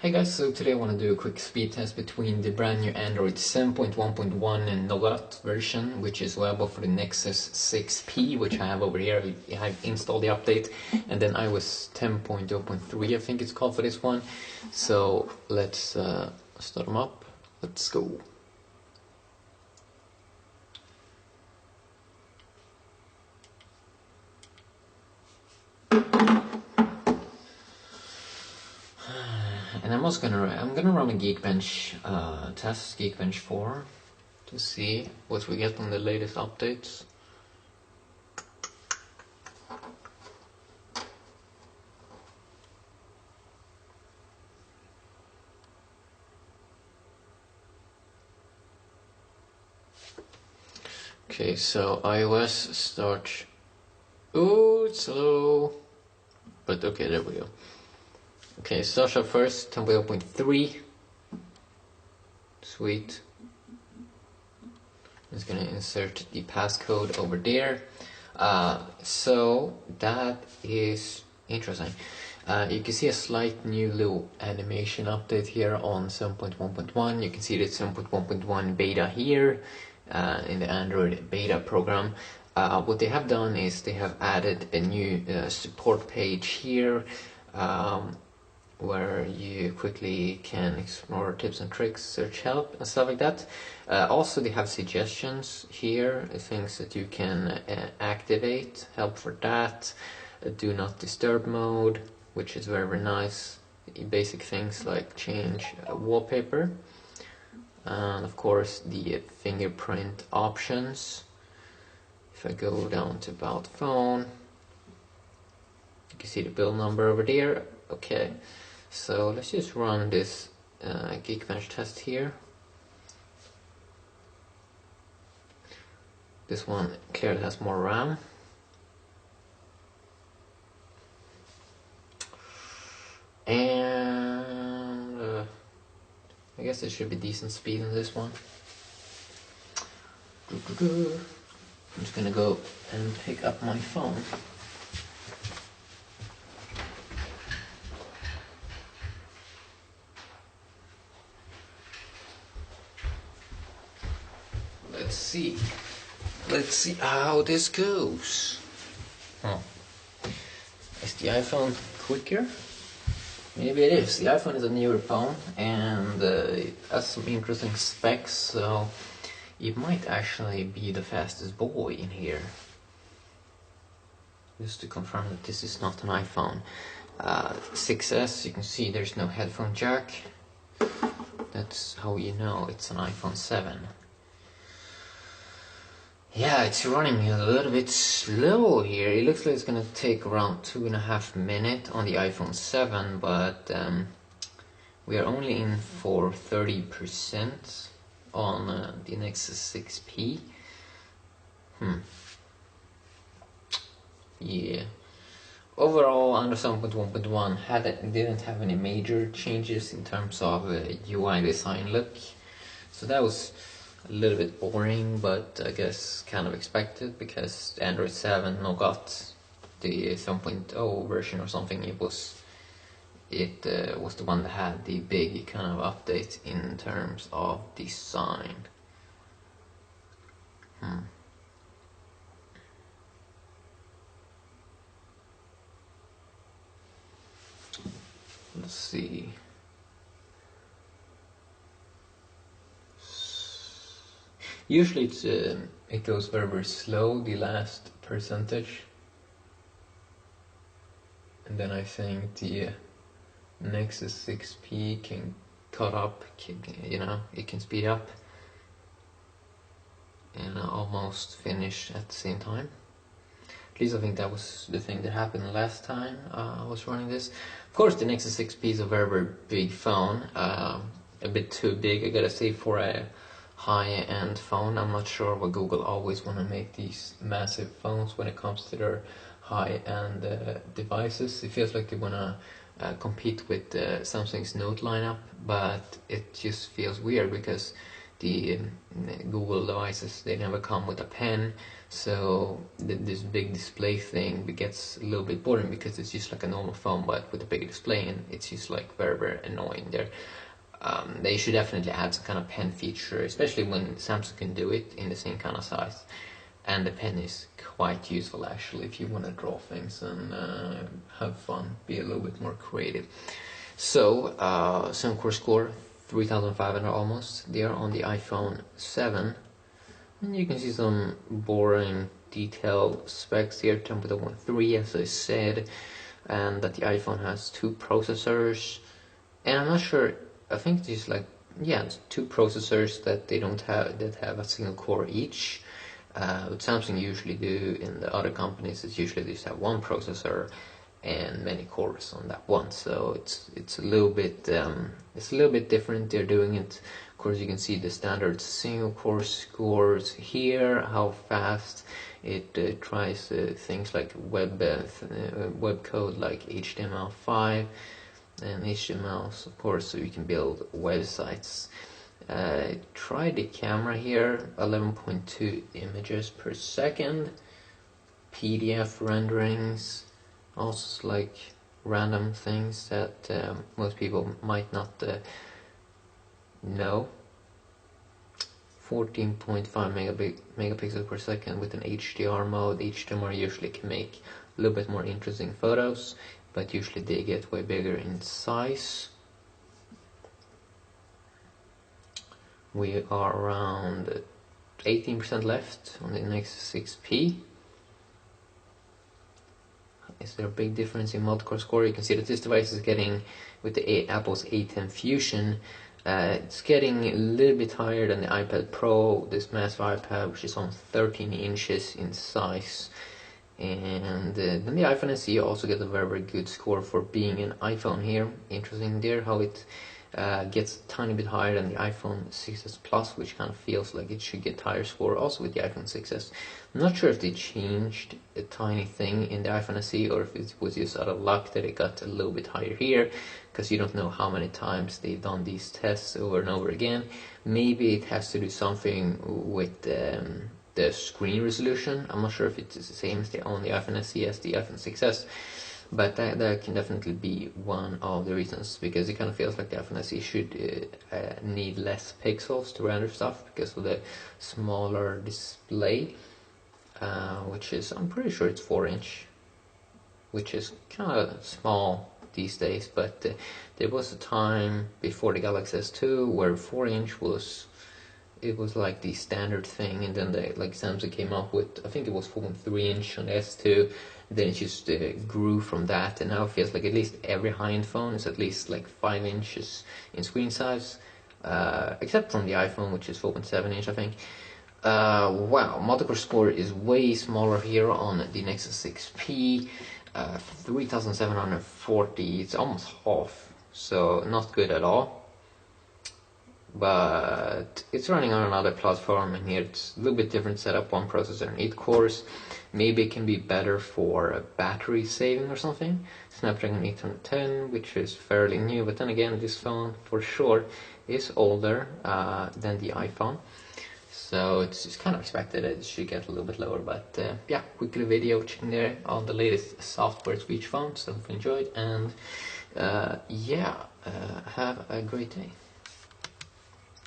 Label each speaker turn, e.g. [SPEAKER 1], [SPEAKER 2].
[SPEAKER 1] Hey guys, so today I want to do a quick speed test between the brand new Android 7.1.1 and Nougat version, which is available for the Nexus 6P, which I have over here. I've installed the update, and then iOS 10.0.3 I think it's called for this one. So let's start them up. Let's go. And I'm gonna run a Geekbench test, Geekbench 4, to see what we get on the latest updates. Okay, so iOS starts. Oh, it's slow, but okay, there we go. Okay, starts up first, 10.0.3. Sweet. I'm just gonna insert the passcode over there. So that is interesting. You can see a slight new little animation update here on 7.1.1. You can see the 7.1.1 beta here in the Android beta program. What they have done is they have added a new support page here, where you quickly can explore tips and tricks, search help and stuff like that. Also they have suggestions here, things that you can activate, help for that, do not disturb mode, which is very, very nice. Basic things like change wallpaper, and of course the fingerprint options. If I go down to about phone, you can see the build number over there. Okay, so let's just run this Geekbench test here. This one clearly has more RAM. And I guess there should be decent speed in this one. I'm just gonna go and pick up my phone. Let's see how this goes. Is the iPhone quicker? Maybe it is. The iPhone is a newer phone and it has some interesting specs, so it might actually be the fastest boy in here. Just to confirm that this is not an iPhone 6S, you can see there's no headphone jack. That's how you know it's an iPhone 7. Yeah, it's running a little bit slow here. It looks like it's gonna take around 2.5 minutes on the iPhone 7, but we are only in for 30% on the Nexus 6P. Yeah. Overall, under 7.1.1 didn't have any major changes in terms of UI design look, so that was a little bit boring, but I guess kind of expected, because Android 7 Nougat, the 7.0 version or something, it was the one that had the big kind of update in terms of design. Let's see. Usually it goes very, very slow, the last percentage, and then I think the Nexus 6P can cut up, you know, it can speed up and almost finish at the same time. At least I think that was the thing that happened last time I was running this. Of course, the Nexus 6P is a very, very big phone, a bit too big, I gotta say, for a high-end phone. I'm not sure why Google always want to make these massive phones when it comes to their high-end devices. It feels like they want to compete with Samsung's Note lineup, but it just feels weird because the Google devices, they never come with a pen, so this big display thing gets a little bit boring because it's just like a normal phone but with a bigger display, and it's just like very annoying there. They should definitely add some kind of pen feature, especially when Samsung can do it in the same kind of size. And the pen is quite useful actually if you want to draw things and have fun, be a little bit more creative. So, some core score 3,500 almost. They are on the iPhone 7. And you can see some boring detailed specs here. Temperature 1.3 as I said, and that the iPhone has 2 processors. And I'm not sure, I think it's like, yeah, it's 2 processors that they don't have, that have a single core each. What Samsung usually do in the other companies is usually they just have 1 processor and many cores on that one. So it's a little bit different. They're doing it. Of course, you can see the standard single core scores here. How fast it tries things like web code like HTML5 and HTML, of course, so you can build websites. Try the camera here, 11.2 images per second. PDF renderings, also like random things that most people might not know. 14.5 megapixels per second with an HDR mode. HDR usually can make a little bit more interesting photos, but usually they get way bigger in size. We are around 18% left on the Nexus 6P. Is there a big difference in multi-core score? You can see that this device is getting, with the Apple's A10 Fusion, it's getting a little bit higher than the iPad Pro, this massive iPad, which is on 13 inches in size. And then the iPhone SE also gets a very good score for being an iPhone here. Interesting there how it gets a tiny bit higher than the iPhone 6s Plus, which kind of feels like it should get higher score also with the iPhone 6s. I'm not sure if they changed a tiny thing in the iPhone SE or if it was just out of luck that it got a little bit higher here, because you don't know how many times they've done these tests over and over again. Maybe it has to do something with the screen resolution. I'm not sure if it's the same as on the iPhone SE as the iPhone 6s, but that can definitely be one of the reasons, because it kind of feels like the iPhone SE should need less pixels to render stuff because of the smaller display, which is, I'm pretty sure it's 4-inch, which is kind of small these days, but there was a time before the Galaxy S2 where 4-inch was, it was like the standard thing, and then like Samsung came up with, I think it was 4.3-inch on the S2, then it just grew from that, and now it feels like at least every high-end phone is at least like 5 inches in screen size, except from the iPhone, which is 4.7-inch, I think. Wow, multi-core score is way smaller here on the Nexus 6P, 3,740, it's almost half, so not good at all. But it's running on another platform, and here it's a little bit different setup, 1 processor and 8 cores. Maybe it can be better for battery saving or something. Snapdragon 810, which is fairly new, but then again, this phone for sure is older than the iPhone, so it's just kind of expected that it should get a little bit lower. But yeah, quickly video checking there on the latest software for each phone, so hope you enjoyed, and yeah, have a great day.